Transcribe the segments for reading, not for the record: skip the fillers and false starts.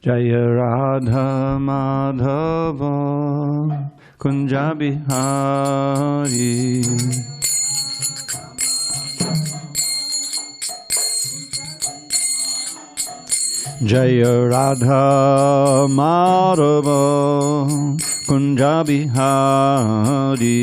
Jaya Radha Madhava Kunja Bihari. Jaya Radha Madhava Kunja Bihari.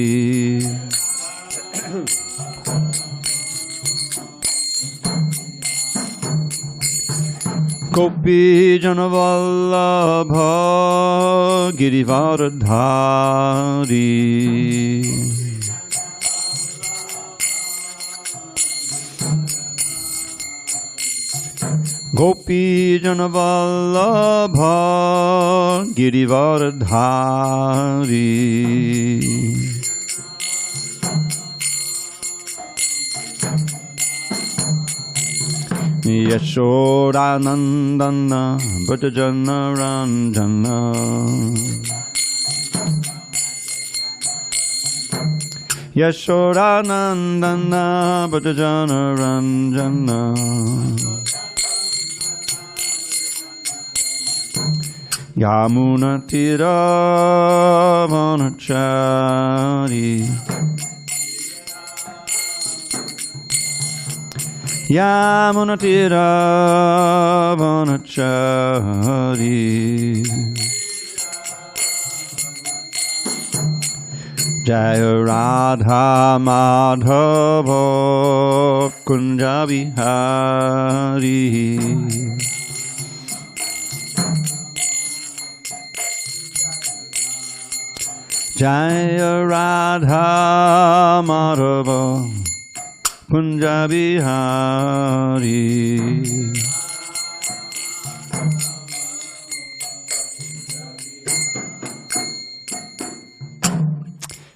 Gopi Janavallabha Girivaradhari. Gopi Janavallabha Girivaradhari. Yashodanandana Bhajana Ranjana. Yashodanandana Bhajana Ranjana. Yamuna Tira Vanachari. Yamuna Tira Vanachari. Jaya Radha Madhava Kunja Bihari. Jaya Radha Madhava Kunja Bihari.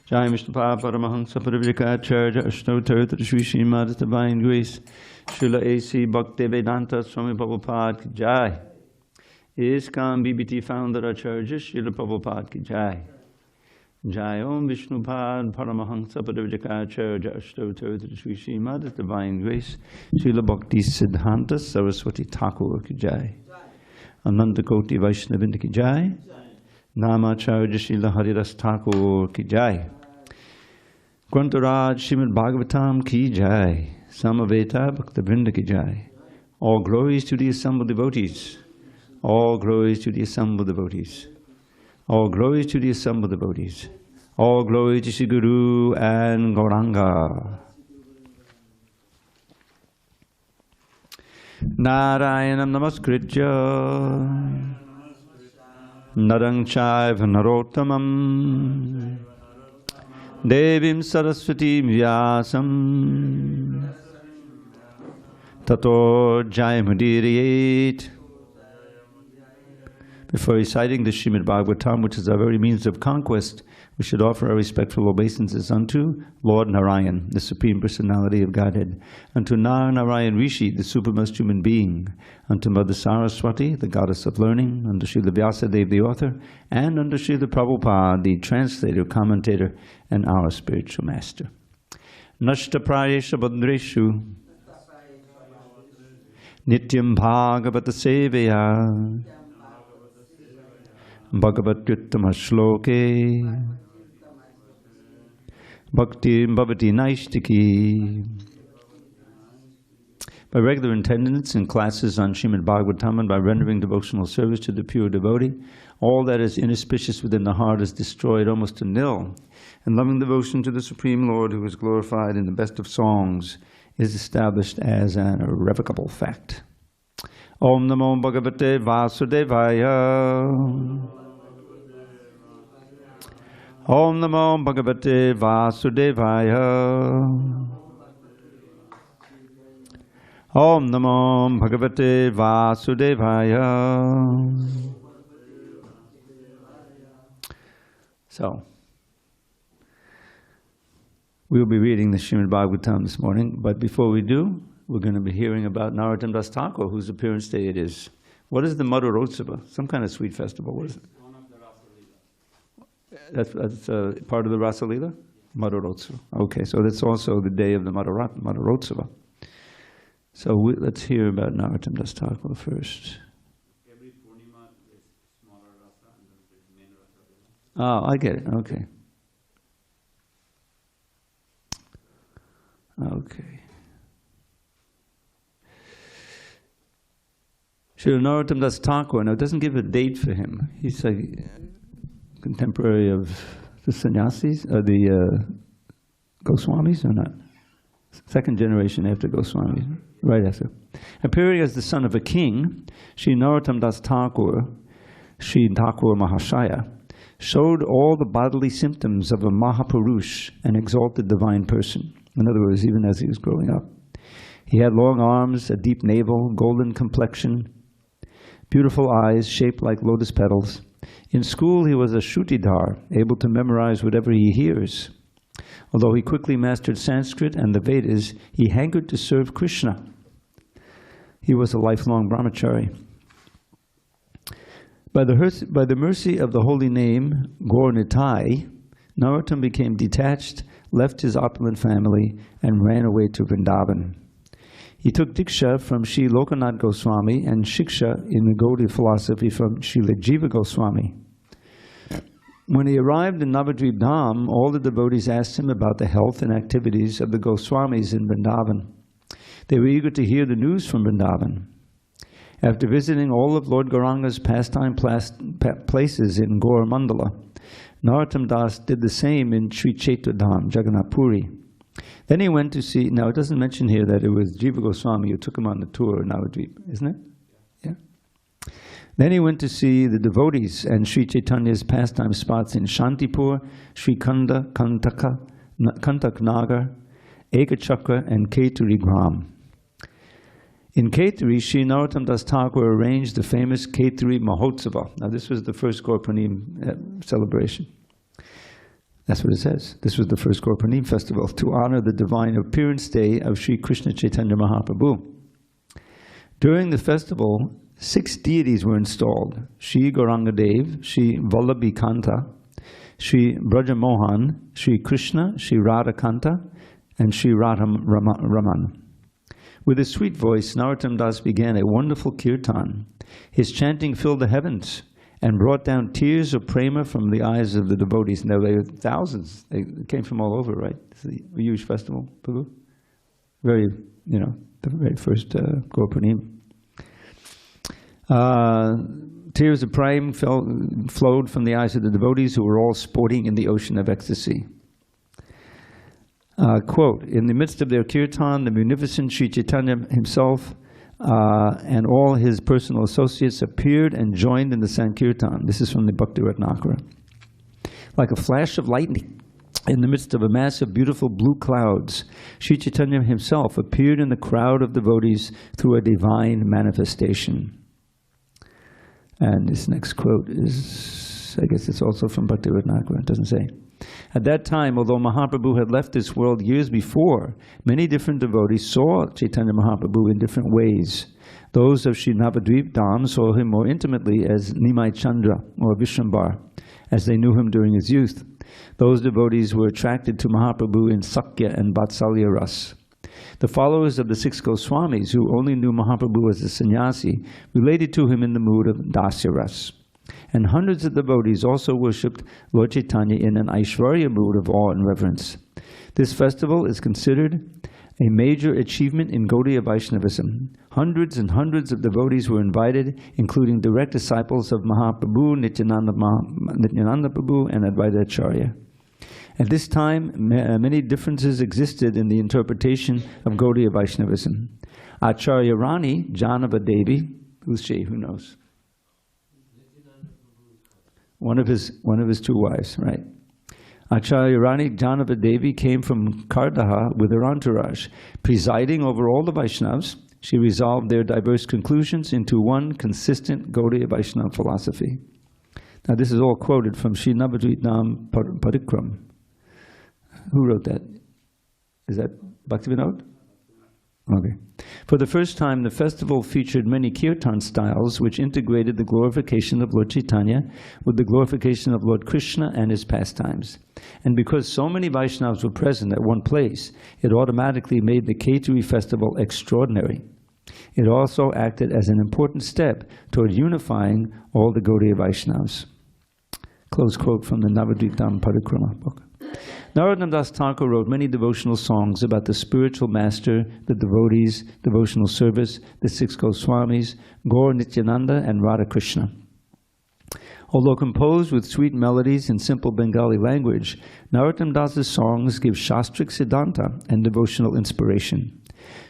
Jai Vishnupada Paramahansa Parivijikacharya Ashtotar Shri Srimad Divine Grace Srila A.C. Bhaktivedanta Swami Prabhupada Ki Jai. ISKCON BBT Founder Acharya Srila Prabhupada Ki Jai. Jai Om Vishnupad Paramahansa Parivijikacharya Ashtotar Shri Srimad Divine Grace Srila Bhakti Siddhanta Saraswati Thakur Ki Jai. Ananda Koti Vaishnavinda Ki Jai. Namacharya Srila Haridas Thakur Ki Jai. Grantaraj Srimad Bhagavatam Ki Jai. Samaveta Bhaktivinoda Ki Jai. All glories to the assembled devotees. All glories to the assembled devotees. All glories to the assembled devotees. All glory to Sri Guru and Gauranga. Narayanam Namaskritya Narang Chaiva Narottamam Devim Saraswati Vyasam Tato Jayamudiriyet. Before reciting the Srimad Bhagavatam, which is our very means of conquest, we should offer our respectful obeisances unto Lord Narayan, the Supreme Personality of Godhead, unto Nar Narayan Rishi, the supremest human being, unto Mother Saraswati, the goddess of learning, unto Srila Vyasadeva, the author, and unto Srila Prabhupada, the translator, commentator, and our spiritual master. Nashta Prayesha Badreshu Nityam Bhagavata Sevaya Bhagavatyuttama Shloke Bhakti Bhavati Naishtiki. By regular attendance in classes on Srimad Bhagavatam and by rendering devotional service to the pure devotee, all that is inauspicious within the heart is destroyed almost to nil, and loving devotion to the Supreme Lord, who is glorified in the best of songs, is established as an irrevocable fact. Om Namo Bhagavate Vasudevaya. Om Namo Bhagavate Vasudevaya. Om Namo Bhagavate Vasudevaya. So, we'll be reading the Srimad Bhagavatam this morning, but before we do, we're going to be hearing about Narottam Das Thakur, whose appearance day it is. What is the Madhurotsava? Some kind of sweet festival. What is it? That's part of the Rasa Leela? Madhurotsava. Okay, so that's also the day of the Madhurotsava. So let's hear about Narottam Das Thakur first. Every Purnima Oh, I get it. Okay. Okay. Srila Narottam Das Thakur, now it doesn't give a date for him. He's a contemporary of the sannyasis, or the Goswamis, or not? Second generation after Goswamis, right after. Appearing as the son of a king, Sri Narottam Das Thakur, Sri Thakur Mahashaya, showed all the bodily symptoms of a Mahapurush, an exalted divine person. In other words, even as he was growing up. He had long arms, a deep navel, golden complexion, beautiful eyes shaped like lotus petals. In school, he was a Shrutidhar, able to memorize whatever he hears. Although he quickly mastered Sanskrit and the Vedas, he hankered to serve Krishna. He was a lifelong brahmachari. By the mercy of the holy name Gaur Nitai, Narottam became detached, left his opulent family, and ran away to Vrindavan. He took Diksha from Sri Lokanath Goswami and Shiksha in the Gaudiya philosophy from Srila Jiva Goswami. When he arrived in Navadvip Dham, all the devotees asked him about the health and activities of the Goswamis in Vrindavan. They were eager to hear the news from Vrindavan. After visiting all of Lord Gauranga's pastime places in Gaur Mandala, Narottam Das did the same in Sri Chaitya Dham, Jagannath Puri. Then he went to see, now it doesn't mention here that it was Jiva Goswami who took him on the tour in Navadvip, isn't it? Yeah. Then he went to see the devotees and Sri Chaitanya's pastime spots in Shantipur, Sri Kanda, Kantak Nagar, Ekachakra, and Keturi Gram. In Keturi, Sri Narottam Das Thakur arranged the famous Keturi Mahotsava. Now this was the first Gaur Purnima celebration. That's what it says. This was the first Gaur Purnima festival to honor the divine appearance day of Sri Krishna Chaitanya Mahaprabhu. During the festival, 6 deities were installed: Sri Gauranga Dev, Sri Vallabhi Kanta, Sri Braja Mohan, Sri Krishna, Sri Radha Kanta, and Sri Radha Raman. With his sweet voice, Narottam Das began a wonderful kirtan. His chanting filled the heavens and brought down tears of prema from the eyes of the devotees. Now, there were thousands. They came from all over, right? It's a huge festival, Prabhu. Very, the very first Gaur Purnima. Tears of prema flowed from the eyes of the devotees who were all sporting in the ocean of ecstasy. Quote, in the midst of their kirtan, the munificent Sri Chaitanya himself and all his personal associates appeared and joined in the Sankirtan. This is from the Bhakti Ratnakara. Like a flash of lightning, in the midst of a mass of beautiful blue clouds, Sri Chaitanya himself appeared in the crowd of devotees through a divine manifestation. And this next quote is, I guess it's also from Bhakti Ratnakara, it doesn't say. At that time, although Mahaprabhu had left this world years before, many different devotees saw Chaitanya Mahaprabhu in different ways. Those of Sri Navadvip Dham saw him more intimately as Nimai Chandra or Vishrambar, as they knew him during his youth. Those devotees were attracted to Mahaprabhu in Sakya and Vatsalya Ras. The followers of the 6 Goswamis, who only knew Mahaprabhu as a sannyasi, related to him in the mood of Dasya Ras. And hundreds of devotees also worshipped Lord Chaitanya in an Aishwarya mood of awe and reverence. This festival is considered a major achievement in Gaudiya Vaishnavism. Hundreds and hundreds of devotees were invited, including direct disciples of Mahaprabhu, Nityananda Prabhu, and Advaita Acharya. At this time, many differences existed in the interpretation of Gaudiya Vaishnavism. Acharya Rani, Janava Devi, who's she? Who knows? One of his 2 wives, right? Acharya Rani Janava Devi came from Kardaha with her entourage. Presiding over all the Vaishnavas, she resolved their diverse conclusions into one consistent Gaudiya Vaishnava philosophy. Now this is all quoted from Sri Navadvip Dham Parikram. Who wrote that? Is that Bhaktivinoda? Okay. For the first time, the festival featured many kirtan styles which integrated the glorification of Lord Chaitanya with the glorification of Lord Krishna and his pastimes. And because so many Vaishnavas were present at one place, it automatically made the Keturi festival extraordinary. It also acted as an important step toward unifying all the Gaudiya Vaishnavas. Close quote from the Navadvip Dham Parikrama book. Narottam Das Thakur wrote many devotional songs about the spiritual master, the devotees, devotional service, the six Goswamis, Gaur Nityananda, and Radha Krishna. Although composed with sweet melodies in simple Bengali language, Narottam Das's songs give Shastric Siddhanta and devotional inspiration.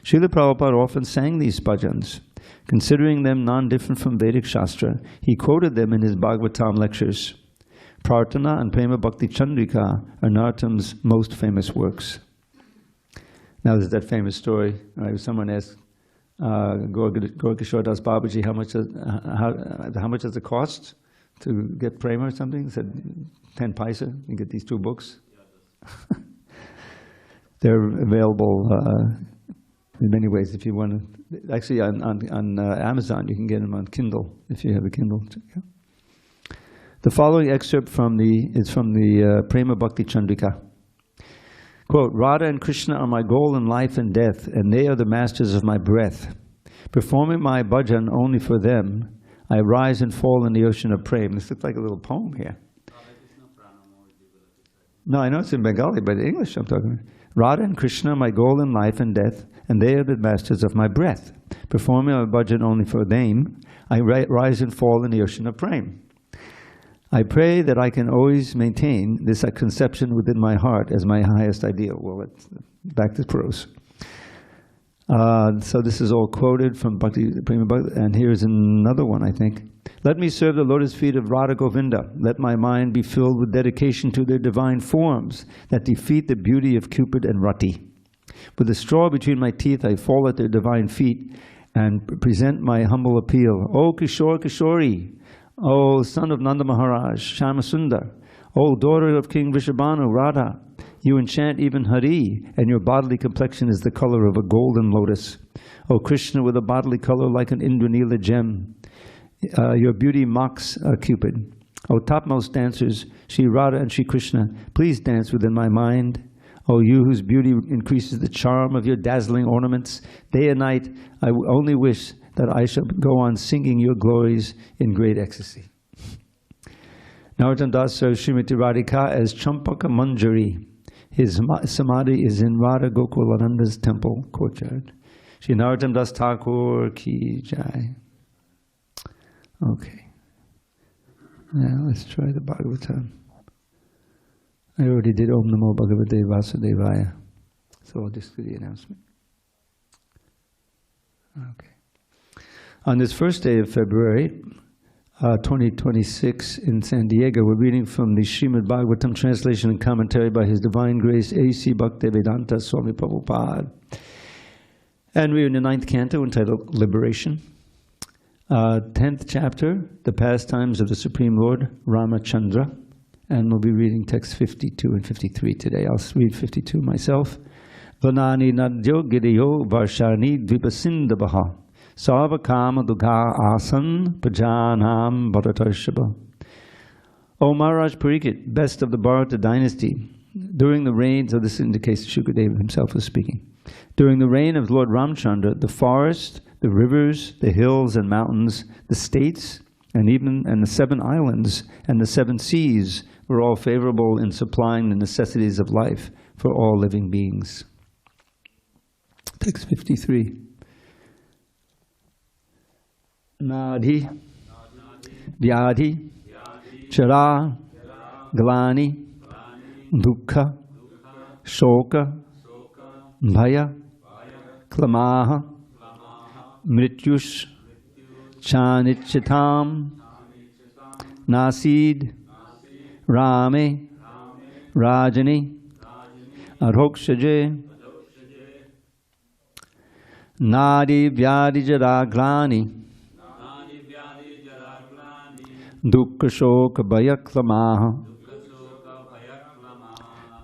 Srila Prabhupada often sang these bhajans. Considering them non-different from Vedic Shastra, he quoted them in his Bhagavatam lectures. Prarthana and Prema Bhakti Chandrika are Narottam's most famous works. Now there's that famous story, right? Someone asked Gaur Kishore Das Babaji, how much does it cost to get Prema or something? He said, 10 paisa, you get these two books. They're available in many ways if you want to. Actually, on Amazon, you can get them on Kindle if you have a Kindle. Yeah. The following excerpt is from the Prema Bhakti Chandrika. Quote, Radha and Krishna are my goal in life and death, and they are the masters of my breath. Performing my bhajan only for them, I rise and fall in the ocean of prema. This looks like a little poem here. No, I know it's in Bengali, but in English I'm talking about. Radha and Krishna are my goal in life and death, and they are the masters of my breath. Performing my bhajan only for them, I rise and fall in the ocean of prema. I pray that I can always maintain this conception within my heart as my highest ideal. Well, let's back to prose. So this is all quoted from Bhakti Prema Bhakti, and here's another one, I think. Let me serve the lotus feet of Radha Govinda. Let my mind be filled with dedication to their divine forms that defeat the beauty of Cupid and Rati. With a straw between my teeth, I fall at their divine feet and present my humble appeal. O Kishore Kishori! O son of Nanda Maharaj, Shyamasundar, O daughter of King Vrishabhanu, Radha, you enchant even Hare, and your bodily complexion is the color of a golden lotus. O Krishna, with a bodily color like an Indranila gem, your beauty mocks Cupid. O topmost dancers, Shri Radha and Shri Krishna, please dance within my mind. O you whose beauty increases the charm of your dazzling ornaments, day and night I only wish that I shall go on singing your glories in great ecstasy. Narottam Das serves Srimati Radhika as Champaka Manjari. His samadhi is in Radha Gokulananda's temple courtyard. Shri Narottam Das Thakur ki jai. Okay. Now let's try the Bhagavatam. I already did Om Namo Bhagavate Vasudevaya. So I'll just do the announcement. Okay. On this first day of February 2026 in San Diego, we're reading from the Srimad Bhagavatam translation and commentary by His Divine Grace A.C. Bhaktivedanta Swami Prabhupada. And we're in the 9th canto entitled Liberation. 10th chapter, The Pastimes of the Supreme Lord Rāmacandra. And we'll be reading texts 52 and 53 today. I'll read 52 myself. Vanani nadyo giriyo varshani dvipasindabaha. Sarva kama dugha asan pajanam bharatarshaba. O Maharaj Pariksit, best of the Bharata dynasty, during the reigns of this indicates Shukadeva himself was speaking. During the reign of Lord Rāmacandra, the forest, the rivers, the hills and mountains, the states, and the 7 islands and the 7 seas were all favorable in supplying the necessities of life for all living beings. Text 53. Nadi, Vyadhi, Chara, Glani, Dukkha, Shoka, Bhaya, Klamaha, Mrityush, Chanichitam, Nasid, Rame, Rajani, Arhokshaje, Nadi Vyadi Jaraglani, Dukkha Shoka Bhayaklamaha,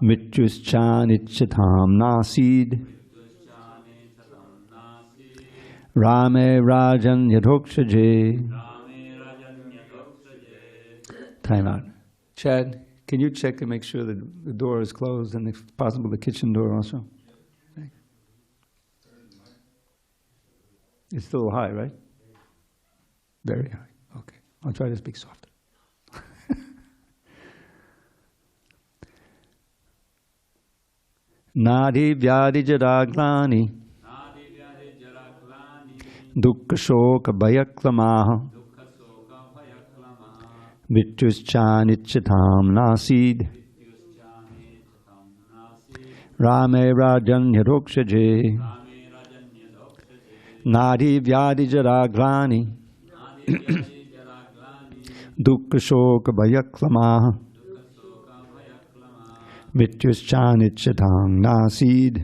Mityuschanichatam Nasid, Rame Rajan Yadhokshaje. Time out. Chad, can you check and make sure that the door is closed and if possible the kitchen door also? Thanks. It's still high, right? Very high. Okay. I'll try to speak softer. Nadi vyadi jaraglani dukkha shoka bhayaklamaha vityuscha nichyatam nasid Rame rajanya dokshaje Nadi vyadi jaraglani dukkha shoka bhayaklamaha vityuscha nichyatam nasid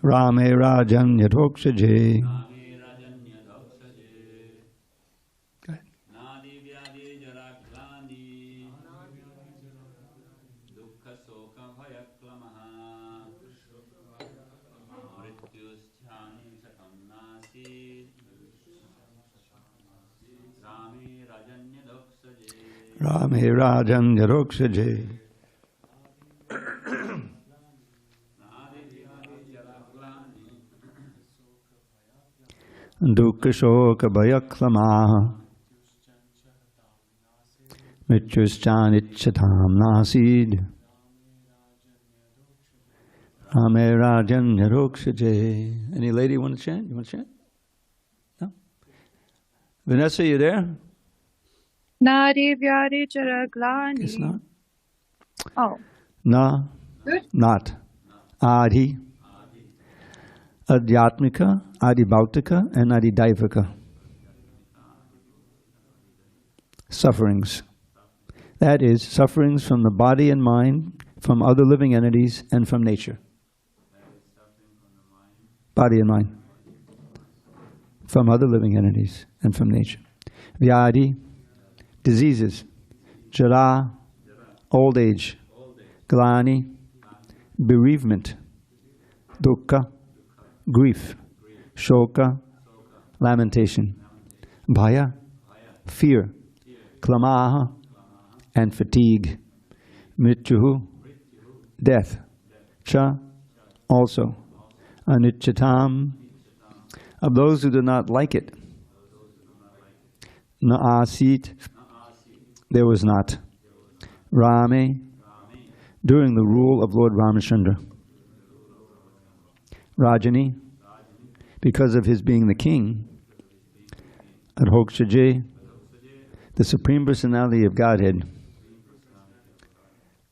Rame rajanya dokshaje. Rame rajanya dokshaje. Dukkha shoka bhayaklamaha mityuscha nichyatam nasid Rame rajanya dokshaje. Any lady want to chant? You want to chant? No? Vanessa, you there? Nadi vyadi jaraglani. It's not. Oh. Na. Good. Not. Adi. Adhyatmika, Adibhautika, and Adidaivika. Sufferings. That is, sufferings from the body and mind, from other living entities, and from nature. Body and mind. From other living entities, and from nature. Vyadi, diseases. Jara, old age. Glani, bereavement. Dukkha, grief. Shoka, lamentation. Bhaya, fear. Klamaha, and fatigue. Mrityuhu, death. Cha, also. Anityatam, of those who do not like it. Na asit, there was not. Rame, during the rule of Lord Rāmacandra. Rajani, because of his being the king. Adhokshaje, the Supreme Personality of Godhead,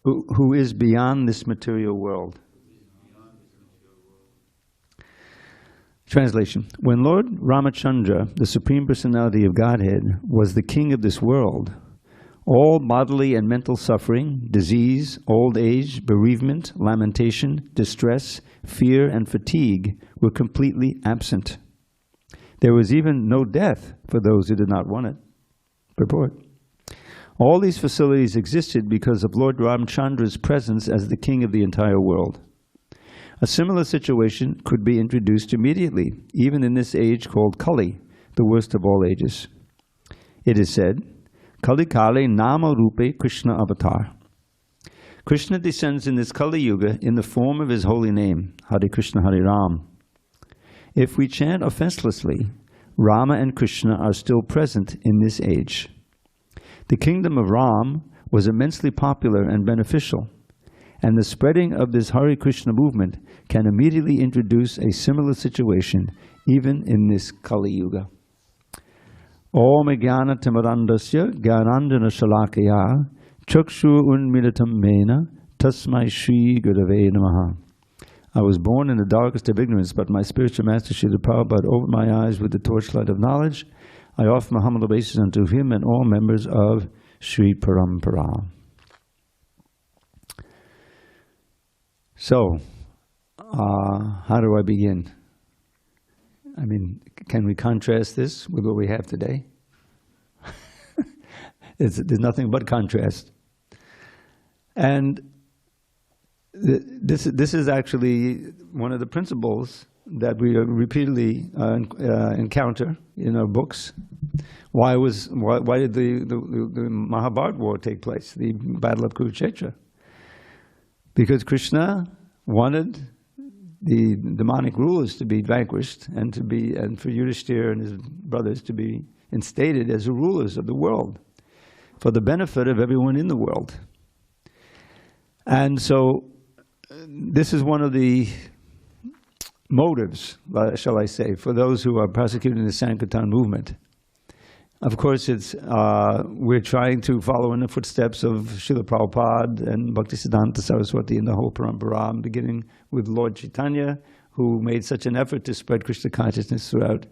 who is beyond this material world. Translation. When Lord Rāmacandra, the Supreme Personality of Godhead, was the king of this world, all bodily and mental suffering, disease, old age, bereavement, lamentation, distress, fear, and fatigue were completely absent. There was even no death for those who did not want it. Purport. All these facilities existed because of Lord Rāmacandra's presence as the king of the entire world. A similar situation could be introduced immediately, even in this age called Kali, the worst of all ages. It is said, Kali Kali Nama Rupe Krishna Avatar. Krishna descends in this Kali-yuga in the form of his holy name, Hare Krishna Hare Rāma. If we chant offenselessly, Rama and Krishna are still present in this age. The kingdom of Ram was immensely popular and beneficial, and the spreading of this Hare Krishna movement can immediately introduce a similar situation even in this Kali-yuga. Om Jnana Timirandasya Jnanandjana Shalakaya Chakshu Unmilitam Mena Tasmai Shri Gurave Namaha. I was born in the darkest of ignorance, but my spiritual master Srila Prabhupada opened my eyes with the torchlight of knowledge. I offer my humble obeisance unto him and all members of Sri Parampara. So, how do I begin? I mean, can we contrast this with what we have today? There's nothing but contrast. And this is actually one of the principles that we repeatedly encounter in our books. Why did the Mahabharata war take place, the Battle of Kurukshetra? Because Krishna wanted the demonic rulers to be vanquished and for Yudhishthira and his brothers to be instated as the rulers of the world for the benefit of everyone in the world. And so this is one of the motives, shall I say, for those who are prosecuting the Sankirtan movement. Of course, we're trying to follow in the footsteps of Srila Prabhupada and Bhaktisiddhanta Saraswati and the whole Parampara, beginning with Lord Chaitanya, who made such an effort to spread Krishna consciousness throughout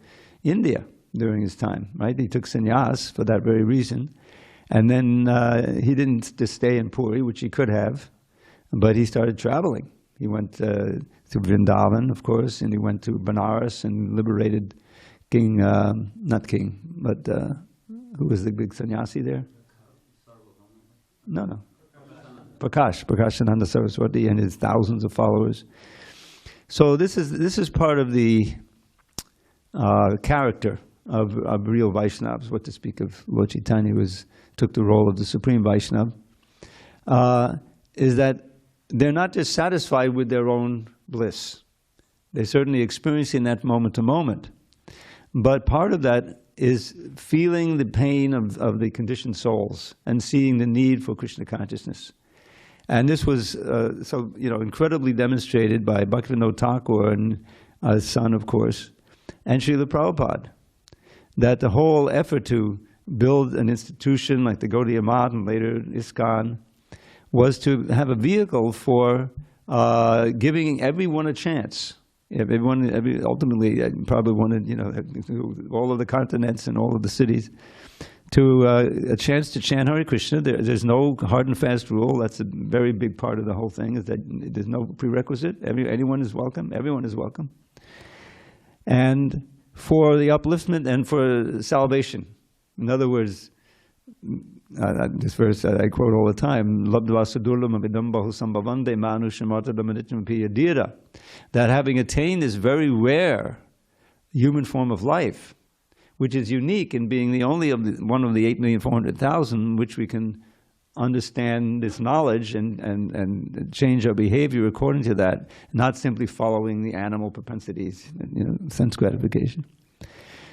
India during his time, right? He took sannyas for that very reason. And then he didn't just stay in Puri, which he could have, but he started traveling. He went to Vrindavan, of course, and he went to Benares and liberated King, not King, but who was the big sannyasi there? No. Prakashananda Saraswati and his thousands of followers. So this is part of the character of real Vaishnavas. What to speak of Lord Chaitanya, who took the role of the Supreme Vaishnava, is that they're not just satisfied with their own bliss. They're certainly experiencing that moment to moment. But part of that is feeling the pain of the conditioned souls and seeing the need for Krishna consciousness. And this was incredibly demonstrated by Bhaktivinoda Thakur and his son, of course, and Srila Prabhupada, that the whole effort to build an institution like the Gaudiya Math and later ISKCON was to have a vehicle for giving everyone a chance. Ultimately, I probably wanted, all of the continents and all of the cities to a chance to chant Hare Krishna. There's no hard and fast rule. That's a very big part of the whole thing, is that there's no prerequisite. Anyone is welcome. Everyone is welcome. And for the upliftment and for salvation. In other words, this verse I quote all the time, that having attained this very rare human form of life, which is unique in being the only one of the 8,400,000 which we can understand this knowledge and change our behavior according to that, not simply following the animal propensities, sense gratification.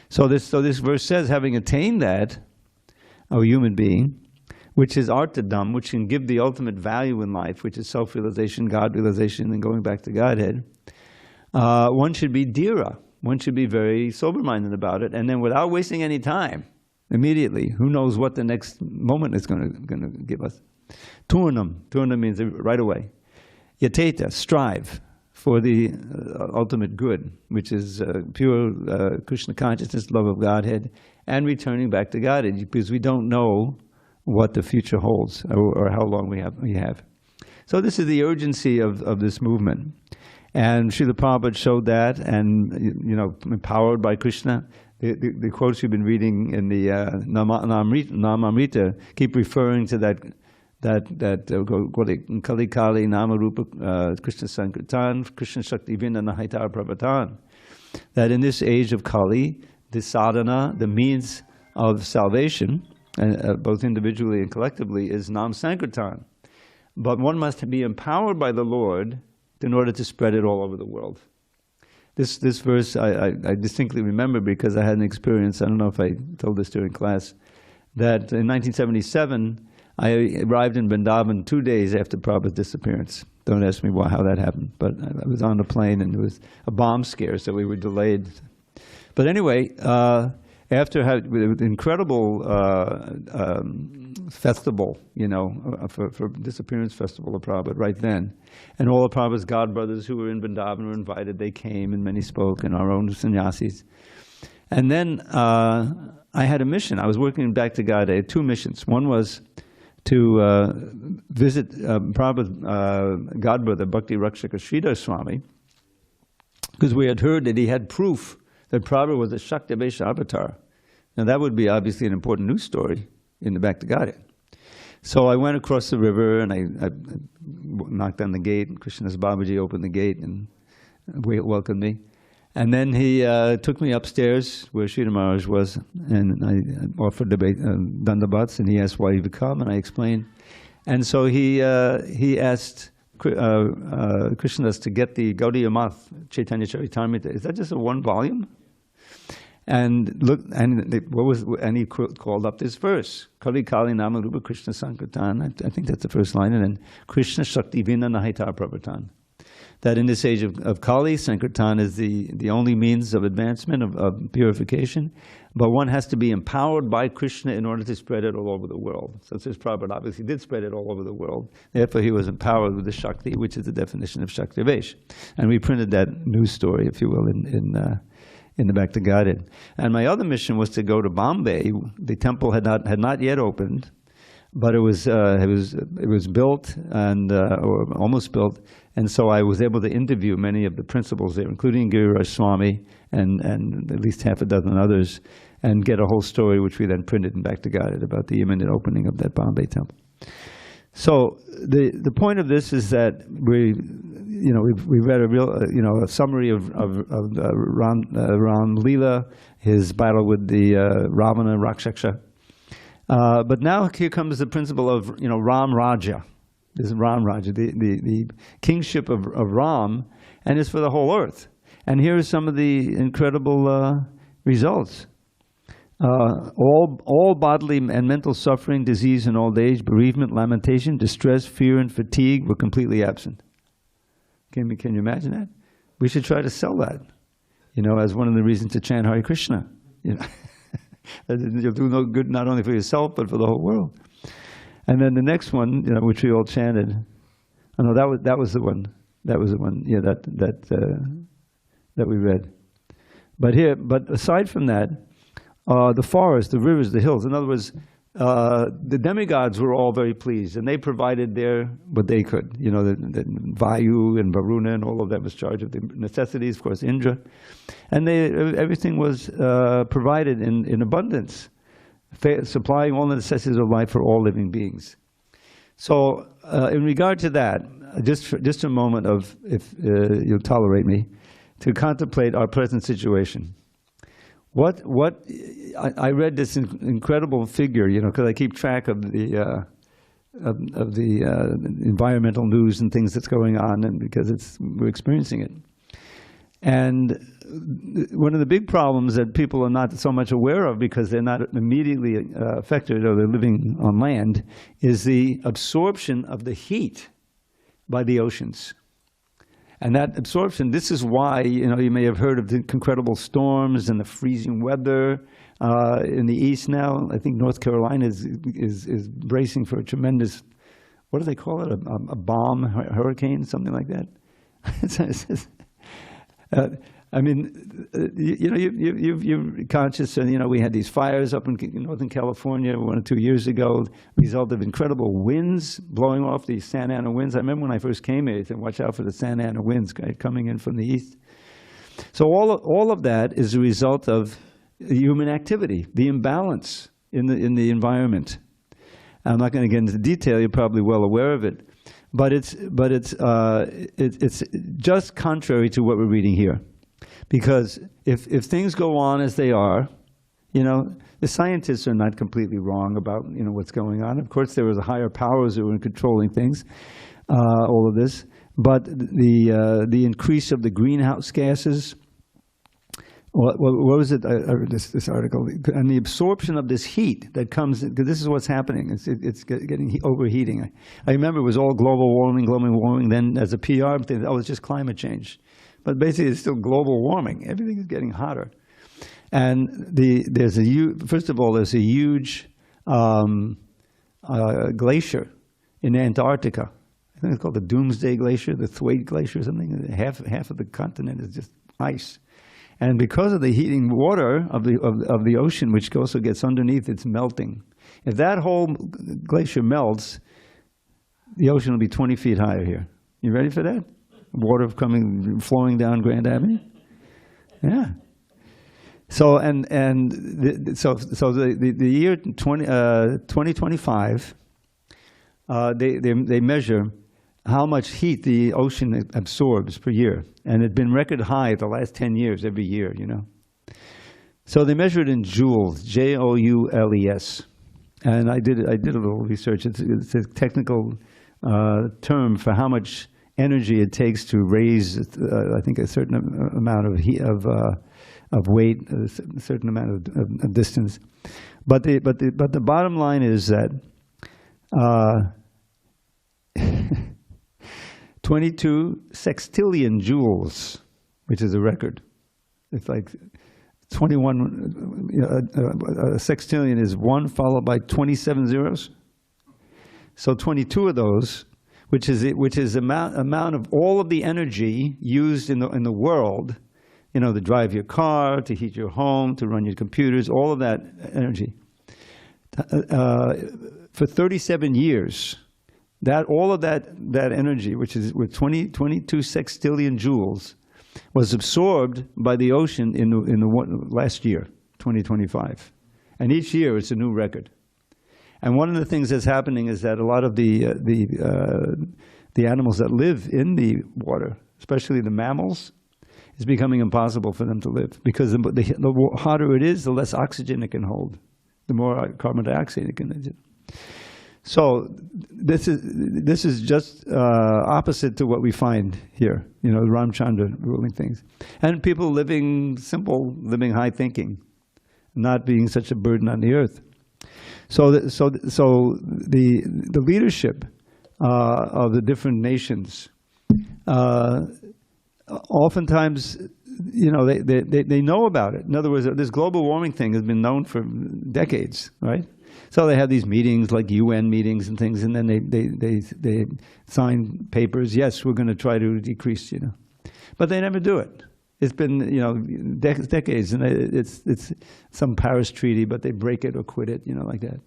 So this verse says, having attained that, a human being, which is artadam, which can give the ultimate value in life, which is self-realization, God-realization, and going back to Godhead, one should be dhira. One should be very sober-minded about it, and then without wasting any time, immediately, who knows what the next moment is going to give us. Turnam. Turnam means right away. Yateta, strive for the ultimate good, which is pure Krishna consciousness, love of Godhead, and returning back to Godhead, because we don't know what the future holds or how long we have. So this is the urgency of this movement. And Srila Prabhupada showed that, and empowered by Krishna. The quotes you've been reading in the Namamrita keep referring to that Kali Nama Rupa Krishna Sankirtan, Krishna Shakti Vinda Nahaitar Pravatan. That in this age of Kali, the sadhana, the means of salvation, both individually and collectively, is Nam Sankirtan. But one must be empowered by the Lord in order to spread it all over the world. This verse I distinctly remember because I had an experience, I don't know if I told this during class, that in 1977, I arrived in Vrindavan 2 days after Prabhupada's disappearance. Don't ask me how that happened, but I was on a plane and there was a bomb scare, so we were delayed. But anyway, after an incredible festival, for disappearance festival of Prabhupada right then, and all of Prabhupada's godbrothers who were in Vrindavan were invited. They came and many spoke, and our own sannyasis. And then I had a mission. I was working back to God. I had two missions. One was to visit Prabhupada's godbrother, Bhakti Rakshaka Sridhar Swami, because we had heard that he had proof that Prabhupada was a Shakti-based avatar. Now that would be obviously an important news story in the Back to Godhead. So I went across the river and I knocked on the gate, and Krishna's Babaji opened the gate and welcomed me. And then he took me upstairs where Sridhar Maharaj was, and I offered the dandavats, and he asked why he would come, and I explained. And so he asked Krishnadas to get the Gaudiya Math, Chaitanya Charitamrita. Is that just a one volume? And look, and he called up this verse, Kali Kali Nama Rupa Krishna Sankirtan. I think that's the first line, and then Krishna Shakti Vinda Nahaitar Pravatan. that in this age of Kali, Sankirtan is the only means of advancement, of purification. But one has to be empowered by Krishna in order to spread it all over the world. So since Prabhupada obviously did spread it all over the world, therefore he was empowered with the Shakti, which is the definition of Shaktivesh. And we printed that news story, if you will, in the Bhakti Guided. And my other mission was to go to Bombay. The temple had not yet opened, but it was built and or almost built, and so I was able to interview many of the principals there, including Giriraj Swami and at least half a dozen others, and get a whole story which we then printed in Bhakti Guided about the imminent opening of that Bombay temple. So the point of this is that we read a real a summary of Ram Leela, his battle with the Ravana Rakshasa. But now here comes the principle of Ram Raja. This is Ram Raja, the kingship of Ram, and it's for the whole earth. And here are some of the incredible results. All bodily and mental suffering, disease and old age, bereavement, lamentation, distress, fear, and fatigue were completely absent. Can you imagine that? We should try to sell that, as one of the reasons to chant Hare Krishna. You'll do no good not only for yourself but for the whole world. And then the next one, which we all chanted. Oh no, that was the one. That was the one. Yeah, that we read. But aside from that, the forest, the rivers, the hills. In other words, the demigods were all very pleased, and they provided what they could. The Vayu and Varuna and all of them was charged of the necessities. Of course, Indra, and everything was provided in abundance, supplying all the necessities of life for all living beings. So, in regard to that, just a moment of, if you'll tolerate me, to contemplate our present situation. I read this incredible figure, because I keep track of the environmental news and things that's going on, and because we're experiencing it. And one of the big problems that people are not so much aware of because they're not immediately affected or they're living on land is the absorption of the heat by the oceans. And that absorption, this is why, you may have heard of the incredible storms and the freezing weather in the east now. I think North Carolina is bracing for a tremendous, what do they call it, a bomb hurricane, something like that. I mean, you're conscious, and we had these fires up in Northern California 1 or 2 years ago, result of incredible winds blowing off these Santa Ana winds. I remember when I first came here, I said, watch out for the Santa Ana winds coming in from the east. So all of that is a result of human activity, the imbalance in the environment. I'm not going to get into detail. You're probably well aware of it, but it's just contrary to what we're reading here. Because if things go on as they are, the scientists are not completely wrong about what's going on. Of course, there was higher powers who were controlling things, all of this. But the increase of the greenhouse gases. What was it? I read this article, and the absorption of this heat that comes. Because this is what's happening. It's getting overheating. I remember it was all global warming. Then as a PR, it's just climate change. But basically, it's still global warming. Everything is getting hotter. And there's a huge glacier in Antarctica. I think it's called the Doomsday Glacier, the Thwaites Glacier or something. Half of the continent is just ice. And because of the heating water of the ocean, which also gets underneath, it's melting. If that whole glacier melts, the ocean will be 20 feet higher here. You ready for that? Water flowing down Grand Avenue. Yeah. So the year 2025, they measure how much heat the ocean absorbs per year, and it's been record high the last 10 years every year. So they measure it in joules, Joules, and I did a little research. It's a technical term for how much energy it takes to raise, I think, a certain amount of heat, of weight, a certain amount of distance. But the bottom line is that 22 sextillion joules, which is a record. It's like 21, a sextillion is 1 followed by 27 zeros. So 22 of those, which is amount of all of the energy used in the world, you know, to drive your car, to heat your home, to run your computers, all of that energy. For 37 years, all of that energy, which is with 22 sextillion joules, was absorbed by the ocean in the last year, 2025. And each year it's a new record. And one of the things that's happening is that a lot of the animals that live in the water, especially the mammals, it's becoming impossible for them to live, because the hotter it is, the less oxygen it can hold, the more carbon dioxide it can. So this is just opposite to what we find here, you know, Rāmacandra ruling things, and people living simple, living high thinking, not being such a burden on the earth. So the leadership of the different nations, oftentimes, you know, they know about it. In other words, this global warming thing has been known for decades, right? So they have these meetings, like UN meetings and things, and then they sign papers. Yes, we're going to try to decrease, you know, but they never do it. It's been, you know, decades, and it's some Paris treaty, but they break it or quit it, you know, like that,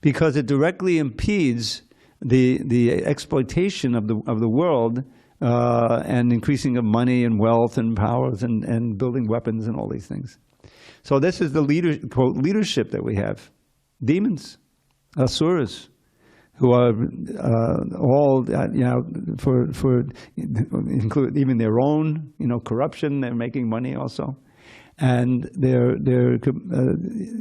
because it directly impedes the exploitation of the world and increasing of money and wealth and powers and building weapons and all these things. So this is the quote leadership that we have. Demons, asuras, who are all, you know, for include even their own, you know, corruption. They're making money also, and they're you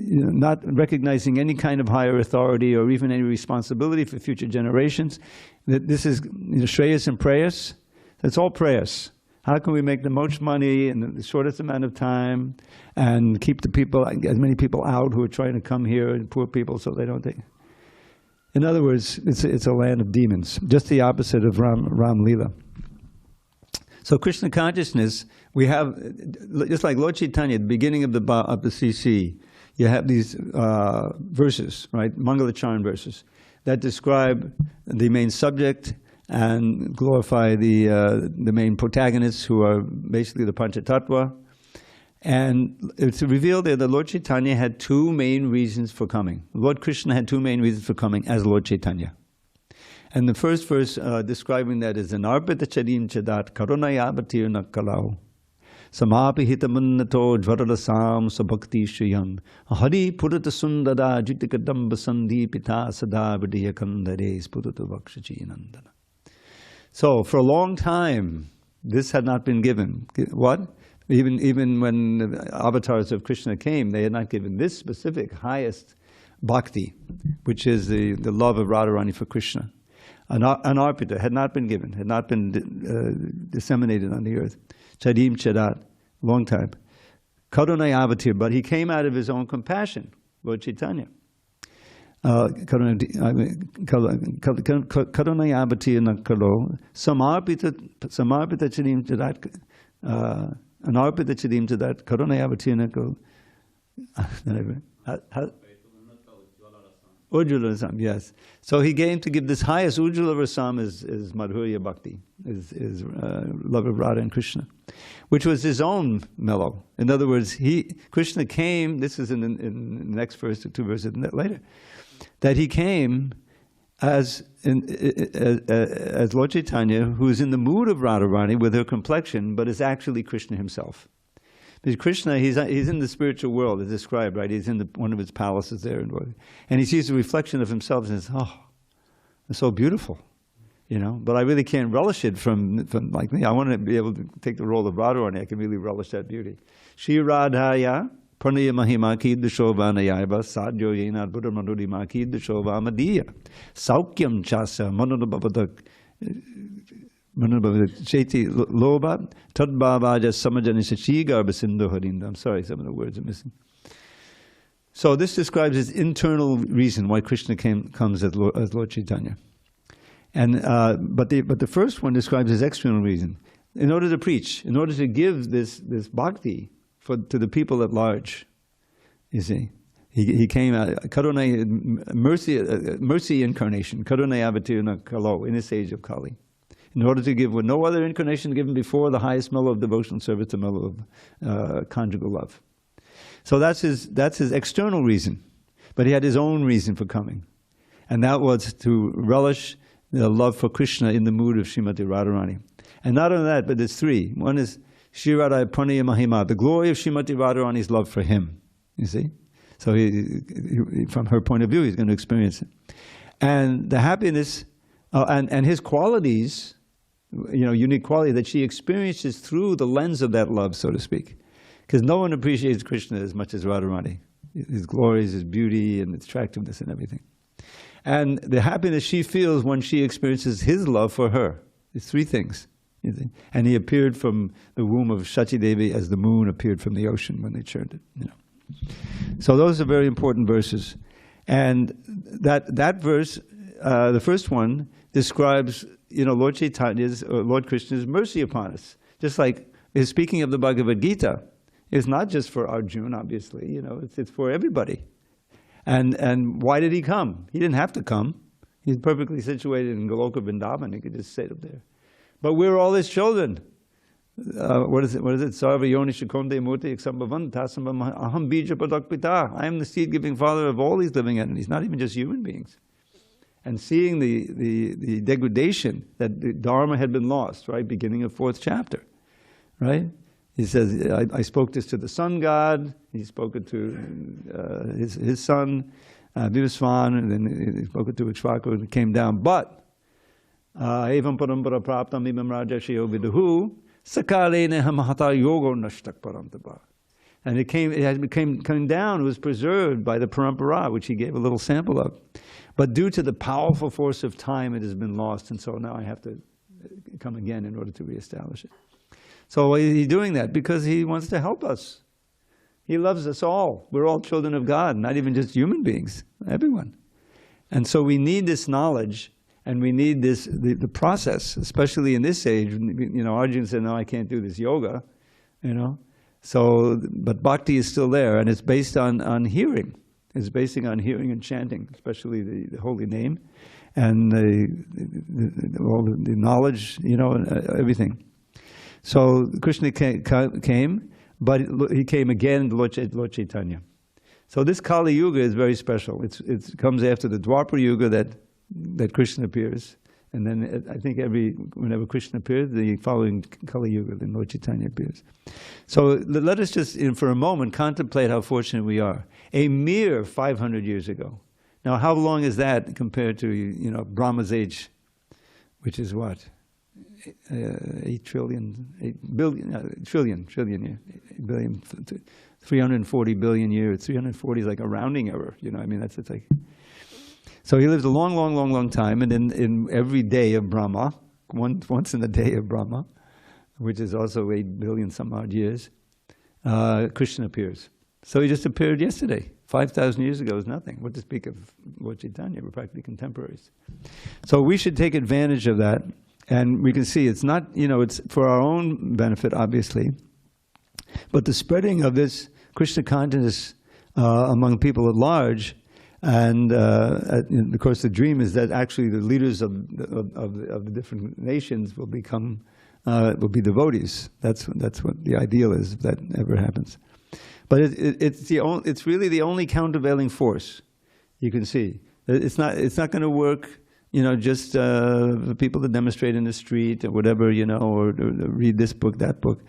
know, not recognizing any kind of higher authority or even any responsibility for future generations. This is, you know, shreyas and prayas. It's all prayas. How can we make the most money in the shortest amount of time and keep the people, as many people out who are trying to come here, and poor people, so they don't take. In other words, it's a land of demons, just the opposite of Ram Lila. So Krishna consciousness, we have, just like Lord Chaitanya, at the beginning of the CC, you have these verses, right, Mangalacharan verses, that describe the main subject and glorify the main protagonists, who are basically the Panchatattva. And it's revealed there that Lord Chaitanya had two main reasons for coming. Lord Krishna had two main reasons for coming as Lord Chaitanya. And the first verse describing that is Anarpita chadim chadat karunayavatir nakalau samapi hitamunnato jvarasam sabhakti shriyam hari purata sundada jitikadamba sandipita sada vidiyakandare spurata vakshachi nandana. So for a long time, this had not been given. What? Even when the avatars of Krishna came, they had not given this specific highest bhakti, which is the love of Radharani for Krishna. Anarpita had not been given, had not been disseminated on the earth. Chadim chadat, long time. Karunayavatir, but he came out of his own compassion, Lord Chaitanya. Karunayavatir nakalo samarpita chadim chadat. Anarpita chadim chadat karunayavatir nakalo. Ujjvala Rasam, yes. So he came to give this highest Ujjvala Rasam is Madhurya Bhakti, is love of Radha and Krishna, which was his own mellow. In other words, Krishna came, this is in the next verse, 2 verses later, that he came as Lord Chaitanya, who is in the mood of Radharani with her complexion, but is actually Krishna himself. Because Krishna, he's in the spiritual world, as described, right? He's in one of his palaces there, and he sees a reflection of himself and says, "Oh, it's so beautiful," you know. But I really can't relish it from like me. I want to be able to take the role of Radharani. I can really relish that beauty. Shri Radhaya Pranaya Mahima Kidushovānayaiva Sadhyo Yenad Buddha Madhurima Kidushovāmadiya Saukyam Chasa Manodabhavadak Cheti Loba Tadbhavaja Samajanishachi Garbhasindhu Harinda. I'm sorry, some of the words are missing. So this describes his internal reason why Krishna comes as Lord Chaitanya. And but the first one describes his external reason. In order to preach, in order to give this bhakti to the people at large, you see. He came Karuna, mercy incarnation, Karuna avatirna kalo, in this age of Kali. In order to give what no other incarnation given before, the highest mellow of devotional service, the mellow of conjugal love. So that's his external reason. But he had his own reason for coming. And that was to relish the love for Krishna in the mood of Srimati Radharani. And not only that, but there's three. One is Shri Radha Pranaya Mahima, the glory of Srimati Radharani's love for him. You see? So from her point of view, he's going to experience it. And the happiness, and his qualities, unique quality that she experiences through the lens of that love, so to speak. Because no one appreciates Krishna as much as Radharani. His glories, his beauty, and attractiveness and everything. And the happiness she feels when she experiences his love for her. It's three things. You see? And he appeared from the womb of Shachi Devi as the moon appeared from the ocean when they churned it. So those are very important verses. And that verse, the first one, describes Lord Chaitanya's, or Lord Krishna's mercy upon us. Just like is speaking of the Bhagavad Gita, it's not just for Arjuna, obviously, it's for everybody. And why did he come? He didn't have to come. He's perfectly situated in Goloka Vrindavan. He could just sit up there. But we're all his children. What is it? Sarva yoni shikonde murti eksambhavan tasam aham bija padakpita. I am the seed-giving father of all these living entities, not even just human beings. And seeing the degradation that the Dharma had been lost, right? Beginning of 4th chapter, right? He says, I spoke this to the sun god. He spoke it to his son, Vivasvan, and then he spoke it to Ikshvaku, and it came down. But, evam parampara praptam imam rajashiyo viduhu, sakale neha mahata yogo nashtak parantapa. And it came down, it was preserved by the parampara, which he gave a little sample of. But due to the powerful force of time, it has been lost, and so now I have to come again in order to reestablish it. So why is he doing that? Because he wants to help us. He loves us all. We're all children of God, not even just human beings, everyone. And so we need this knowledge, and we need the process, especially in this age. Arjuna said, no, I can't do this yoga, So, but bhakti is still there, and it's based on hearing. It's basing on hearing and chanting, especially the holy name, and all the knowledge, everything. So Krishna came, but he came again, Lord Chaitanya. So this Kali-yuga is very special. It comes after the Dwapara Yuga that Krishna appears. And then I think whenever Krishna appears, the following Kali-yuga, then Lord Chaitanya appears. So let us just, for a moment, contemplate how fortunate we are. A mere 500 years ago. Now, how long is that compared to, Brahma's age, which is what? 8 trillion, 8 billion, trillion, yeah, 8 billion, 340 billion years. 340 is like a rounding error, it's like. So he lived a long time, and in every day of Brahma, once in a day of Brahma, which is also 8 billion some odd years, Krishna appears. So he just appeared yesterday. 5,000 years ago is nothing. What to speak of Lord Chaitanya? We're practically contemporaries. So we should take advantage of that. And we can see it's not, it's for our own benefit, obviously, but the spreading of this Krishna consciousness among people at large, and of course the dream is that actually the leaders of the different nations will be devotees. That's what the ideal is, if that ever happens. But it's really the only countervailing force you can see. It's not going to work. Just the people that demonstrate in the street or whatever, or read this book, that book.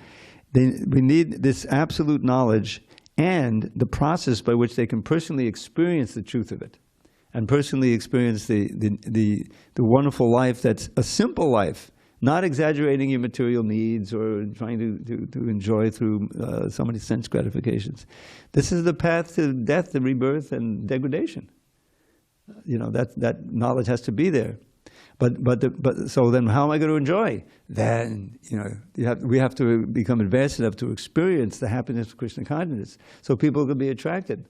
We need this absolute knowledge and the process by which they can personally experience the truth of it, and personally experience the wonderful life that's a simple life, not exaggerating your material needs or trying to enjoy through so many sense gratifications. This is the path to death and rebirth and degradation. That knowledge has to be there, but so then how am I going to enjoy? Then we have to become advanced enough to experience the happiness of Krishna consciousness, so people can be attracted.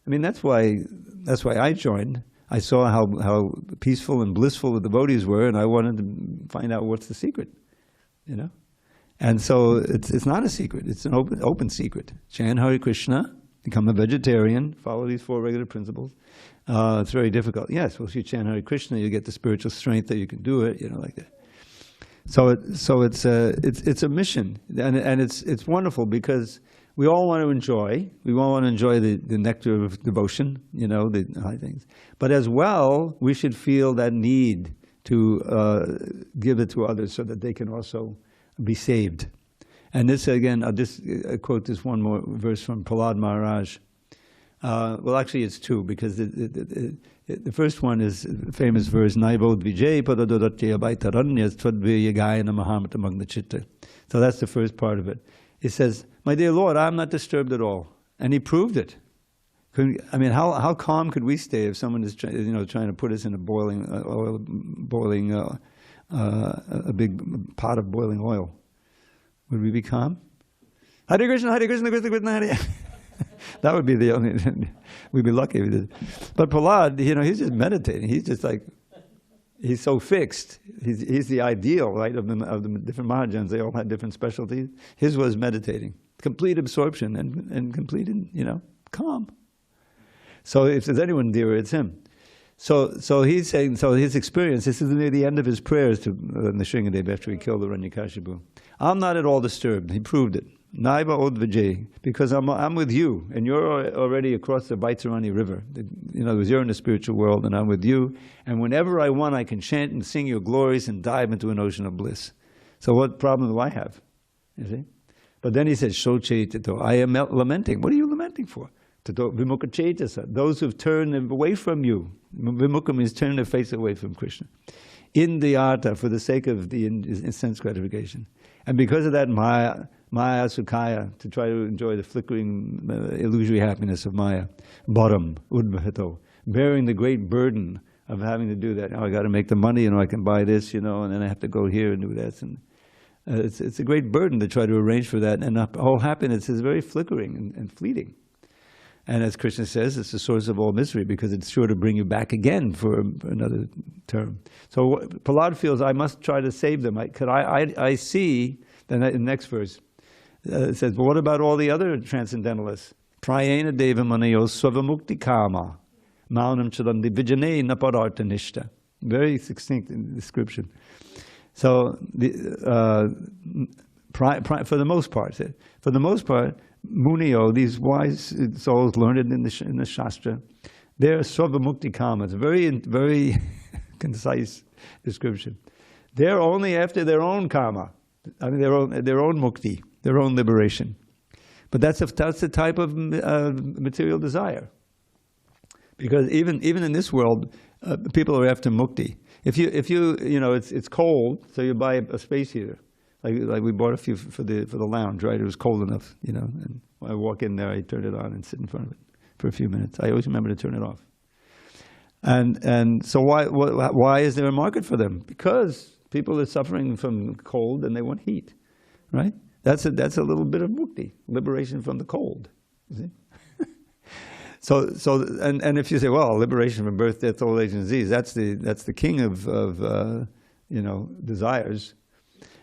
I mean, that's why I joined. I saw how peaceful and blissful the devotees were, and I wanted to find out what's the secret, you know. And so it's not a secret; it's an open secret. Chant Hare Krishna, become a vegetarian, follow these 4 regular principles. It's very difficult. Yes, well, if you chant Hare Krishna, you get the spiritual strength that you can do it, you know, like that. So it's a mission, and it's wonderful because we all want to enjoy. We all want to enjoy the nectar of devotion, you know, the high things. But as well, we should feel that need to give it to others so that they can also be saved. And this again, I'll just quote this one more verse from Prahlad Maharaj. Well, actually, it's 2 because the first one is the famous verse, Naivo Dvijay Padadodatya Baitaranyas Twadviyagayana Mahamata Magna Chitta. So that's the first part of it. It says, my dear Lord, I'm not disturbed at all. And he proved it. I mean, how calm could we stay if someone is trying to put us in a a big pot of boiling oil? Would we be calm? Hare Krishna, Hare Krishna, Krishna Krishna, Hare. That would be the only, we'd be lucky if we did. But Prahlad, he's just meditating. He's just like, he's so fixed. He's the ideal, right, of the different Mahajans. They all had different specialties. His was meditating. Complete absorption and complete, calm. So if there's anyone dearer, it's him. So he's saying, so his experience, this is near the end of his prayers to Nrsimhadev after he killed the Hiranyakashipu. I'm not at all disturbed. He proved it. Naiva od vijay, because I'm with you, and you're already across the Vaitsarani River. You're in the spiritual world, and I'm with you. And whenever I want, I can chant and sing your glories and dive into an ocean of bliss. So what problem do I have? You see? But then he says, Shochaitato, I am lamenting. What are you lamenting for? Vimukha Chaitasa, those who've turned away from you. Vimukha means turn their face away from Krishna. In the artha, for the sake of the sense gratification. And because of that, Maya Sukhaya, to try to enjoy the flickering, illusory happiness of Maya. Bharam, Udbhato, bearing the great burden of having to do that. I got to make the money, I can buy this, and then I have to go here and do that. And it's a great burden to try to arrange for that. And all happiness is very flickering and fleeting. And as Krishna says, it's the source of all misery because it's sure to bring you back again for another term. So Prahlad feels, I must try to save them. I see, then in the next verse, it says, but what about all the other transcendentalists? Prayena devamanayo svavamukti kama maunam chadandi vijane napararta nishta. Very succinct description. So for the most part, Munio, these wise souls learned in the Shastra, they're Svavamukti Kama. It's a very, very concise description. They're only after their own Kama, their own Mukti, their own liberation. But that's the type of material desire. Because even in this world, people are after Mukti. If you it's cold, so you buy a space heater. Like we bought a few for the lounge, right? It was cold enough, and when I walk in there, I turn it on and sit in front of it for a few minutes. I always remember to turn it off. And so why is there a market for them? Because people are suffering from cold and they want heat, right? That's a little bit of mukti, liberation from the cold. You see? So if you say, well, liberation from birth, death, old age, and disease, that's the king of desires.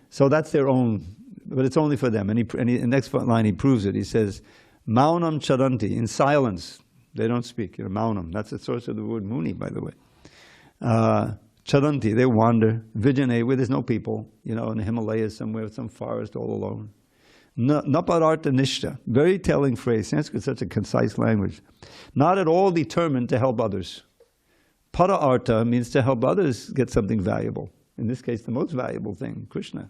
So that's their own, but it's only for them. And in the next line he proves it. He says, Maunam charanti, in silence. They don't speak. Maunam, that's the source of the word muni, by the way. Charanti, they wander. Vijane, where there's no people, in the Himalayas somewhere, some forest all alone. Napararta nishta, very telling phrase. Sanskrit is such a concise language. Not at all determined to help others. Para arta means to help others get something valuable. In this case, the most valuable thing, Krishna.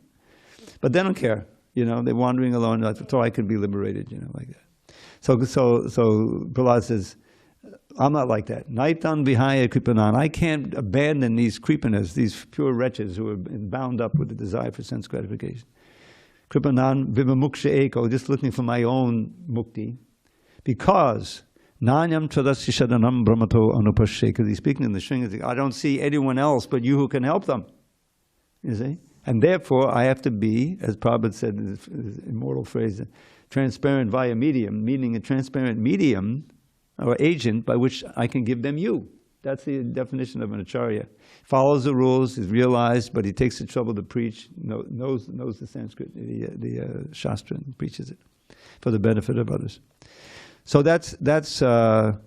But they don't care, they're wandering alone, so I could be liberated, like that. So Prahlad says, I'm not like that. Naitan vihaya kripanan. I can't abandon these kripanas, these pure wretches who are bound up with the desire for sense gratification. Kripanan vivamuksha eko, just looking for my own mukti. Because nanyam tradasishadanam brahmato anupashe, because he's speaking in the Srimad, I don't see anyone else but you who can help them. You see? And therefore, I have to be, as Prabhupada said in his immortal phrase, transparent via medium, meaning a transparent medium or agent by which I can give them you. That's the definition of an acharya. Follows the rules, is realized, but he takes the trouble to preach, knows the Sanskrit, the Shastra, and preaches it for the benefit of others. So that's what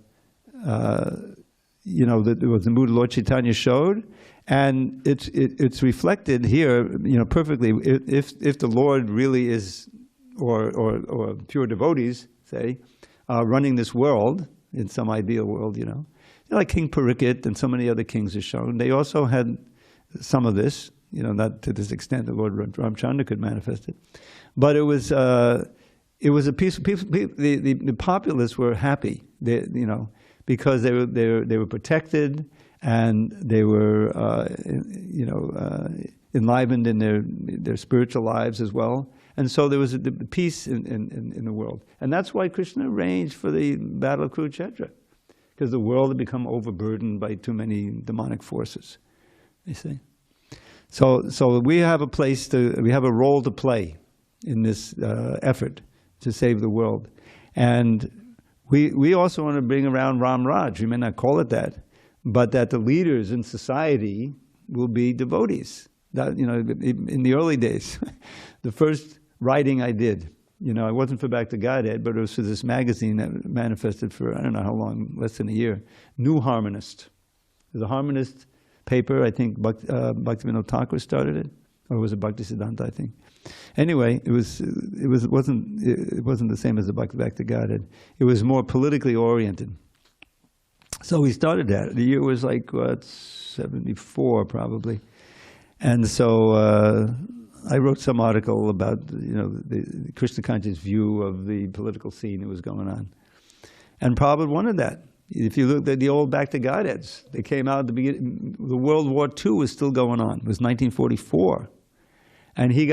the mood Lord Chaitanya showed, and it's reflected here, perfectly. If the Lord really is, or pure devotees, say, running this world in some ideal world, like King Pariksit and so many other kings are shown. They also had some of this, not to this extent that Lord Rāmacandra could manifest it, but it was a piece. The populace were happy, because they were protected and they were enlivened in their spiritual lives as well. And so there was a peace in the world. And that's why Krishna arranged for the Battle of Kurukshetra, because the world had become overburdened by too many demonic forces, you see. So we have we have a role to play in this effort to save the world. And we also want to bring around Ram Raj. We may not call it that, but that the leaders in society will be devotees. That, in the early days, the first writing I did, it wasn't for Back to Godhead, but it was for this magazine that manifested for, I don't know how long, less than a year. New Harmonist. The Harmonist paper, I think Bhaktivinoda Thakur started it, or was it Bhaktisiddhanta, I think. Anyway, it wasn't the same as the Back to Godhead. It was more politically oriented. So we started that. The year was like, 74 probably. And so I wrote some article about, the Krishna conscious view of the political scene that was going on. And Prabhupada wanted that. If you look at the old Back to Godheads, they came out at the beginning, the World War II was still going on. It was 1944. And he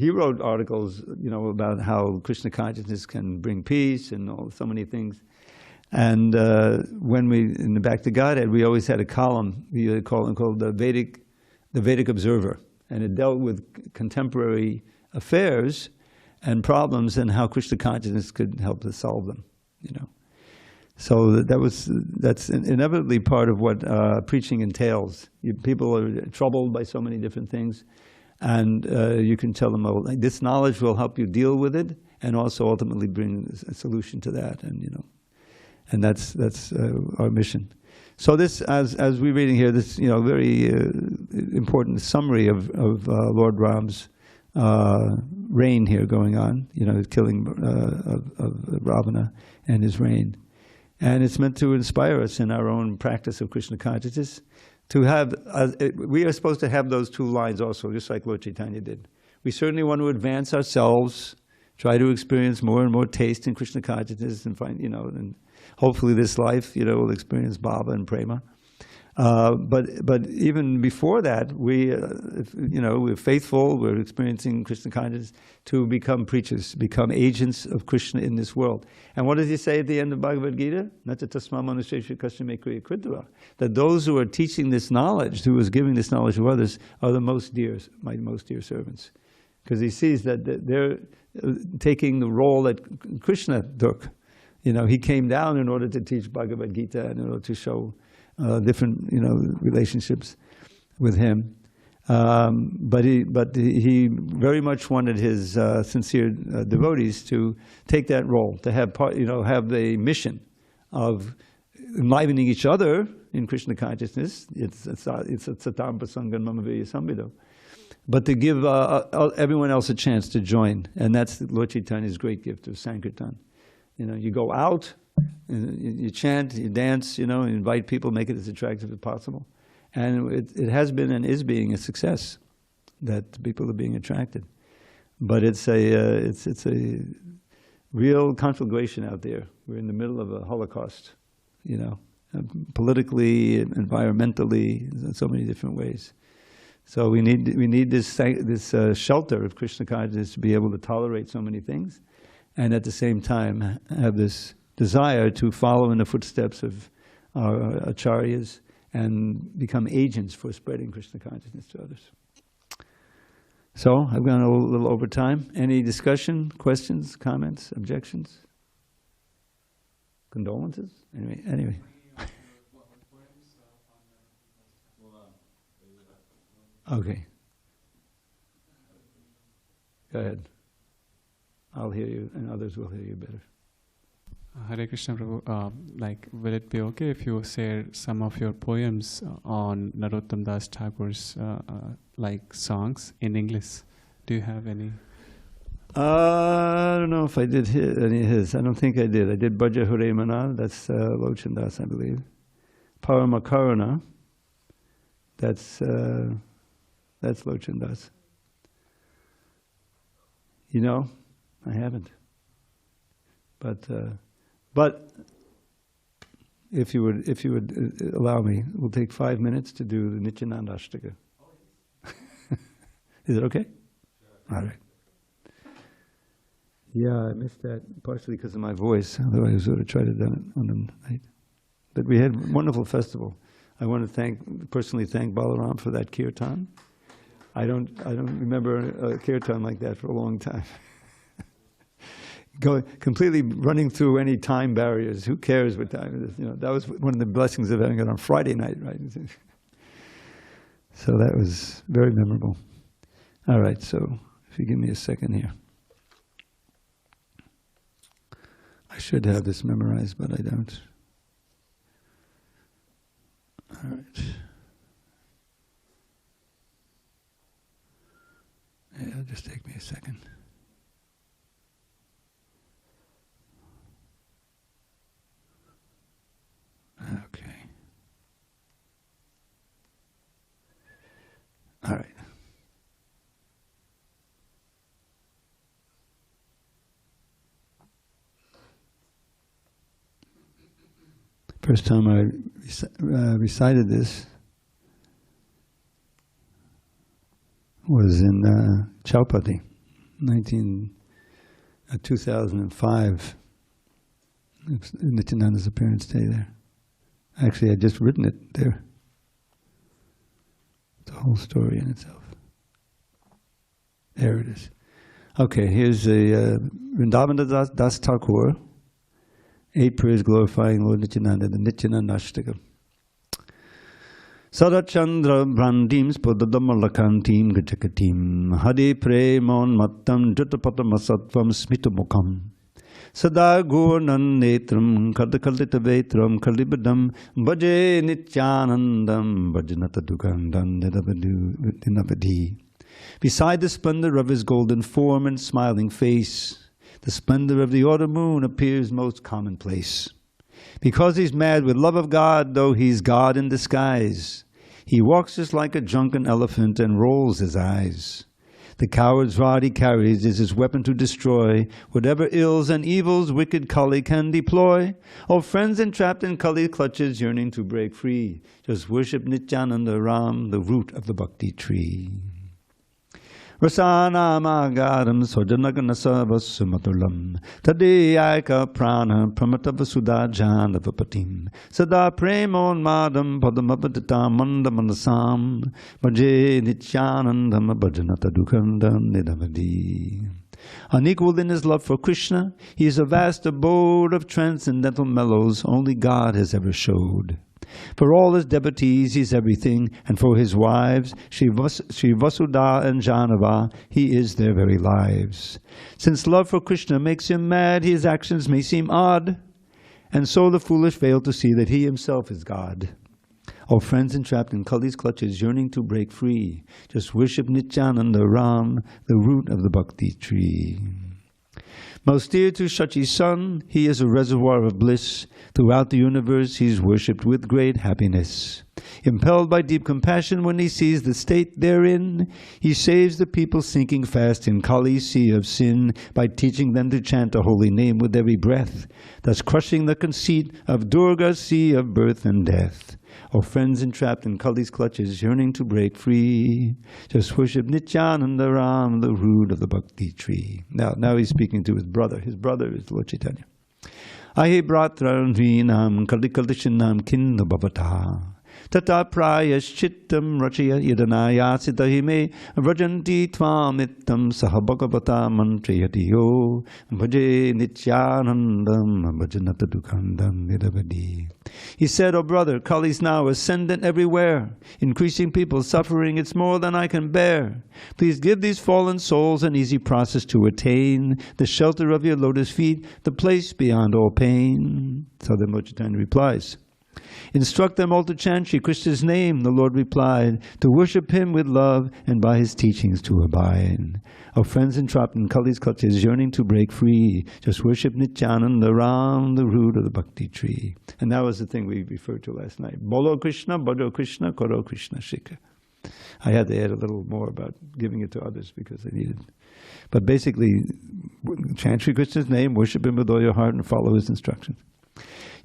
wrote articles, about how Krishna consciousness can bring peace and so many things. And when in the Back to Godhead, we always had a column, called the Vedic Observer, and it dealt with contemporary affairs and problems and how Krishna consciousness could help to solve them, So that's inevitably part of what preaching entails. People are troubled by so many different things, and you can tell them, oh, this knowledge will help you deal with it, and also ultimately bring a solution to that, and that's our mission. So this, as we're reading here, this very important summary of Lord Ram's reign here going on, his killing of Ravana and his reign, and it's meant to inspire us in our own practice of Krishna consciousness. To have, we are supposed to have those two lines also, just like Lord Chaitanya did. We certainly want to advance ourselves, try to experience more and more taste in Krishna consciousness, and find, and hopefully this life, will experience bhava and prema. But even before that, we're faithful, we're experiencing Krishna consciousness to become preachers, become agents of Krishna in this world. And what does he say at the end of Bhagavad Gita? That those who are teaching this knowledge, who is giving this knowledge to others, are the my most dear servants. Because he sees that they're taking the role that Krishna took. He came down in order to teach Bhagavad Gita and in order to show different, relationships with him. But he very much wanted his sincere devotees to take that role, to have have the mission of enlivening each other in Krishna consciousness. It's a satam prasangan mama virya samvido. But to give everyone else a chance to join, and that's Lord Chaitanya's great gift of Sankirtan. You go out, you chant, you dance, you invite people, make it as attractive as possible. And it has been and is being a success that people are being attracted. But it's a real conflagration out there. We're in the middle of a Holocaust, politically, environmentally, in so many different ways. So we need this shelter of Krishna consciousness to be able to tolerate so many things, and at the same time have this desire to follow in the footsteps of our acharyas and become agents for spreading Krishna consciousness to others. So I've gone a little over time. Any discussion, questions, comments, objections, condolences? Anyway. Okay. Go ahead. I'll hear you, and others will hear you better. Hare Krishna Prabhu, like, will it be okay if you share some of your poems on Narottam Das Thakur's like songs in English? Do you have any? I don't know if I did any of his. I don't think I did. I did Bhaja Hare Mana, that's Lochan Das, I believe. Parama Karuna, that's Lochan Das. You know, I haven't. But if you would allow me, we'll take 5 minutes to do the Nityananda Ashtaka. Is it okay? Sure. All right. Yeah, I missed that partially because of my voice. Otherwise, I would have tried to do it on the night. But we had a wonderful festival. I want to personally thank Balaram for that kirtan. I don't remember a kirtan like that for a long time. Completely running through any time barriers. Who cares what time it is? You know, that was one of the blessings of having it on Friday night, right? So that was very memorable. All right, so if you give me a second here. I should have this memorized, but I don't. All right. Yeah, it'll just take me a second. Okay. All right. First time I recited this was in Chaupati, 2005. Nityananda's appearance day there. Actually, I'd just written it there. It's a whole story in itself. There it is. Okay, here's a Vrindavan Das Thakur, 8 prayers glorifying Lord Nityananda, the Nityananda Ashtaka. Sadachandra Brandim Spodadamalakantim Gajakatim Hare Premon Mattam Jatapatam Smitamukam Sada Gurnan Netram Kadakalita Vetram Kalibadam Bhaje Nityanandam Bhajanata Dugandam Dinavadi. Beside the splendor of his golden form and smiling face, the splendor of the autumn moon appears most commonplace. Because he's mad with love of God, though he's God in disguise, he walks just like a drunken elephant and rolls his eyes. The coward's rod he carries is his weapon to destroy whatever ills and evils wicked Kali can deploy. Oh, friends entrapped in Kali's clutches, yearning to break free, just worship Nityananda Ram, the root of the Bhakti tree. Rasana Magaram Sojanagana Savasumatulam Tadeyaka Prana Pramatavasuda Janavapatim Sada Premon Madam Padamabadita Mandamanasam Bhaje Nityanandam Bhajanata Dukandam Nidavadi. Unequaled in his love for Krishna, he is a vast abode of transcendental mellows only God has ever showed. For all his devotees, he is everything, and for his wives, Shri Vasudha and Janava, he is their very lives. Since love for Krishna makes him mad, his actions may seem odd, and so the foolish fail to see that he himself is God. O friends entrapped in Kali's clutches, yearning to break free, just worship Nityananda Ram, the root of the Bhakti tree. Most dear to Shachi's son, he is a reservoir of bliss. Throughout the universe, he is worshipped with great happiness. Impelled by deep compassion when he sees the state therein, he saves the people sinking fast in Kali's sea of sin by teaching them to chant a holy name with every breath, thus crushing the conceit of Durga's sea of birth and death. O friends entrapped in Kali's clutches, yearning to break free, just worship Nityananda Ram, the root of the Bhakti tree. Now he's speaking to his brother. His brother is Lord Chaitanya. Ahe bratra vinam kalikalishanam kinda bhavata Tata prayashchittam rachaya yadanayasita me vrajanti tvam nittam saha bhagavata mantrayatiyo bhaje nityanandam bhajanata dukhandam nidavadi. He said, "O brother, Kali is now ascendant everywhere, increasing people's suffering. It's more than I can bear. Please give these fallen souls an easy process to attain the shelter of your lotus feet, the place beyond all pain." So then Lord Chaitanya replies, "Instruct them all to chant Shri Krishna's name," the Lord replied, "to worship him with love and by his teachings to abide. O friends entrapped in Kali's clutches, yearning to break free, just worship Nityananda Ram, the root of the Bhakti tree." And that was the thing we referred to last night. Bolo Krishna, Bado Krishna, Koro Krishna Shikha. I had to add a little more about giving it to others because I needed. But basically, chant Shri Krishna's name, worship him with all your heart, and follow his instructions.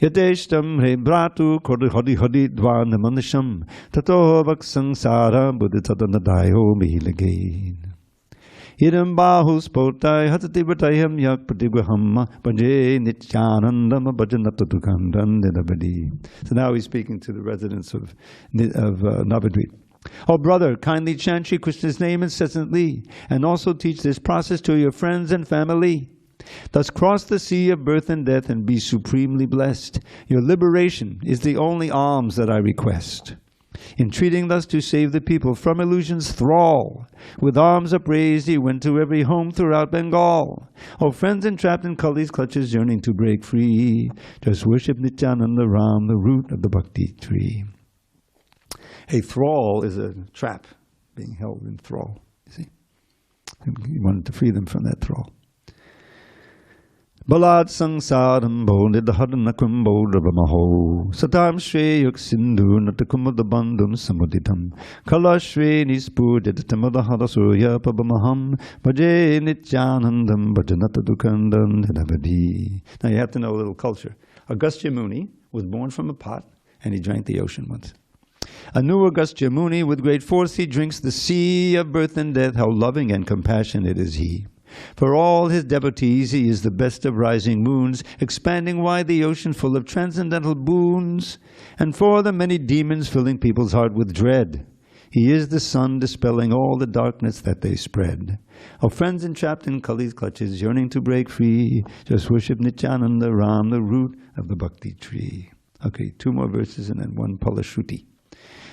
Yadeshtam he bratu kodi hodi hodi dvan manisham tato vaksangsara buddhisadanadayo mihilagain. Idam bahus potai hatati vatayam yak patigvaham bhaje nityanandam bhajanata dukhandam nidabadi. So now he's speaking to the residents of Navadvip. "Oh brother, kindly chant Shri Krishna's name incessantly, and also teach this process to your friends and family. Thus cross the sea of birth and death and be supremely blessed. Your liberation is the only alms that I request." Entreating thus to save the people from illusion's thrall, with arms upraised he went to every home throughout Bengal. O friends entrapped in Kali's clutches, yearning to break free, just worship Nityananda Ram, the root of the Bhakti tree. A thrall is a trap, being held in thrall. You see, he wanted to free them from that thrall. Balad sangsaram bo nidhadanakum bo rabamaho satam shreyuk sindhu natakumadabandum samudidam kala shre nispuditamadahadasuya pabamaham bhaje nityanandam bhajanata dukhandam nidavadi. Now you have to know a little culture. Agastya Muni was born from a pot and he drank the ocean once. A new Agastya Muni with great force he drinks the sea of birth and death. How loving and compassionate is he! For all his devotees he is the best of rising moons, expanding wide the ocean full of transcendental boons. And for the many demons filling people's heart with dread, he is the sun dispelling all the darkness that they spread. O friends entrapped in Kali's clutches, yearning to break free, just worship Nityananda Ram, the root of the Bhakti tree. Okay, 2 more verses and then 1 Palashruti.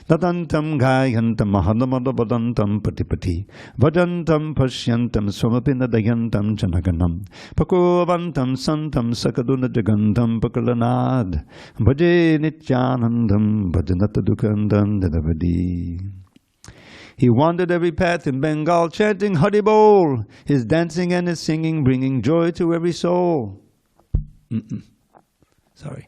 Tatantam gayantam mahadamadavadantam patipati vajantam pashyantam swamapinadayantam janaganam pakovantam santam sakaduna jagantam pakalanad bhaje nityanandam bhajanata dukhandam nidavadi. He wandered every path in Bengal chanting Hare Bol, his dancing and his singing bringing joy to every soul. Sorry.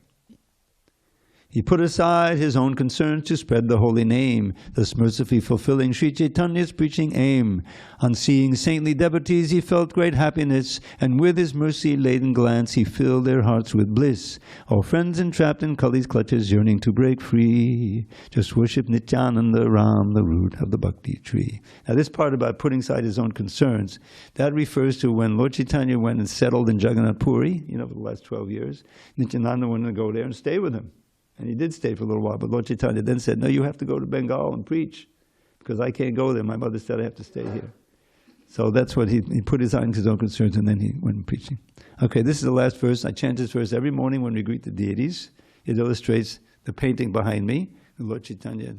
He put aside his own concerns to spread the holy name, thus mercifully fulfilling Sri Chaitanya's preaching aim. On seeing saintly devotees he felt great happiness, and with his mercy-laden glance he filled their hearts with bliss. O friends entrapped in Kali's clutches, yearning to break free, just worship Nityananda Ram, the root of the Bhakti tree. Now this part about putting aside his own concerns, that refers to when Lord Chaitanya went and settled in Jagannath Puri, for the last 12 years. Nityananda wanted to go there and stay with him. And he did stay for a little while, but Lord Chaitanya then said, "No, you have to go to Bengal and preach, because I can't go there. My mother said I have to stay here." So that's what he put aside his own concerns, and then he went preaching. Okay, this is the last verse. I chant this verse every morning when we greet the deities. It illustrates the painting behind me, Lord Chaitanya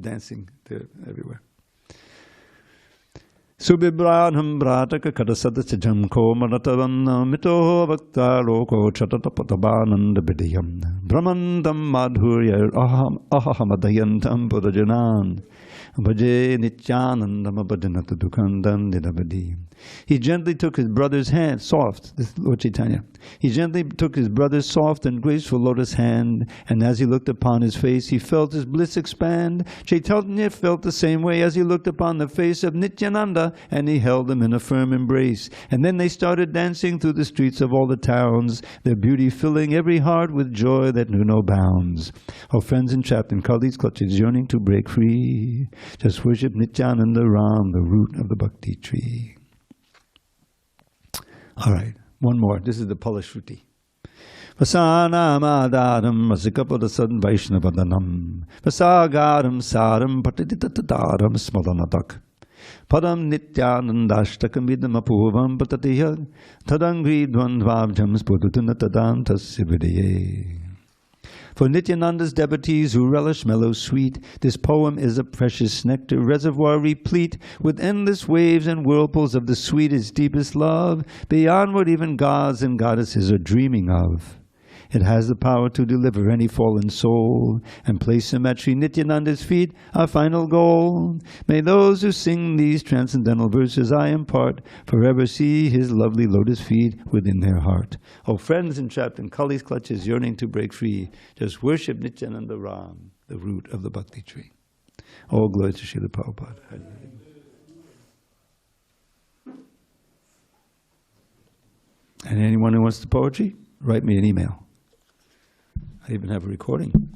dancing there everywhere. Subibranham brataka kadasadacham ko manatavanna mito vakta loko chatatapatabananda bidiyam brahmandam madhurya ahamadayantam buddhajanan bhaje nityanandam abhajanata dukhandam nidavadi. He gently took his brother's hand, soft, this Lord Chaitanya. He gently took his brother's soft and graceful lotus hand, and as he looked upon his face, he felt his bliss expand. Chaitanya felt the same way as he looked upon the face of Nityananda, and he held him in a firm embrace. And then they started dancing through the streets of all the towns, their beauty filling every heart with joy that knew no bounds. O friends entrapped in Kali's clutches, yearning to break free, just worship Nityananda Ram, the root of the Bhakti tree. All right, one more. This is the Palashruti. Vasanam adaram rasikapadasad vaishnavadanam vasagaram saram patititataram smadanatak padam nityanandashtakam vidam apurvam patatiya tadangri dvandvabjam spudutunatadam tasya. For Nityananda's devotees who relish mellow sweet, this poem is a precious nectar reservoir replete with endless waves and whirlpools of the sweetest, deepest love, beyond what even gods and goddesses are dreaming of. It has the power to deliver any fallen soul and place him at Sri Nityananda's feet, our final goal. May those who sing these transcendental verses I impart forever see his lovely lotus feet within their heart. Oh, friends entrapped in Kali's clutches, yearning to break free, just worship Nityananda Ram, the root of the Bhakti tree. All glory to Srila Prabhupada. Hare. And anyone who wants the poetry, write me an email. I even have a recording.